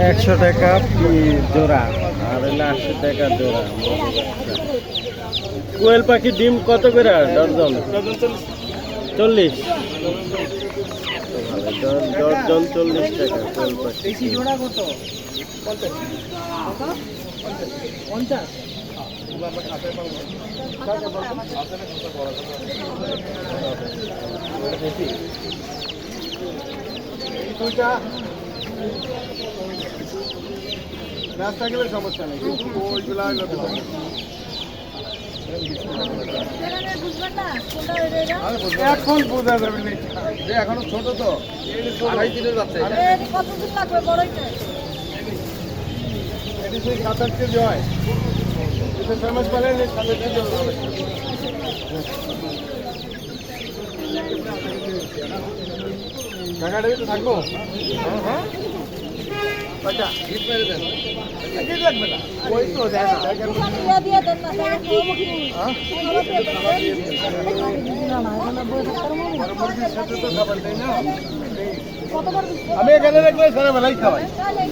100 টাকা জোড়া আর হলো 80 টাকা জোড়া। কোয়েল পাখি ডিম কত করে ডজন? 40। ডজন 40 টাকা কোয়েল পাখি। জোড়া কত? 50। রাস্তা গেলে সমস্যা নেই, ওইগুলা এখন বোঝা যাবে না, এখনো ছোট তো, 2.5 কিলো যাচ্ছে। কতদিন লাগবে বড়ইতে? এটি সেই 7-8 কেজি হয়, এটা ফেমাস বলে 7-8 কেজি হবে। টাকাটা তো থাকবো। হ্যাঁ আচ্ছা, গিফট মেরে দেন, গিফট লাগবে না, ওই তো দেন না, দিয়ে দেন না, তাহলে করবো কি? হ্যাঁ মুরগির সাথে তো খাবার দেয় না। কতবার আমি এখানে রাখলে সারা বেলাই খাওয়াই। তাহলে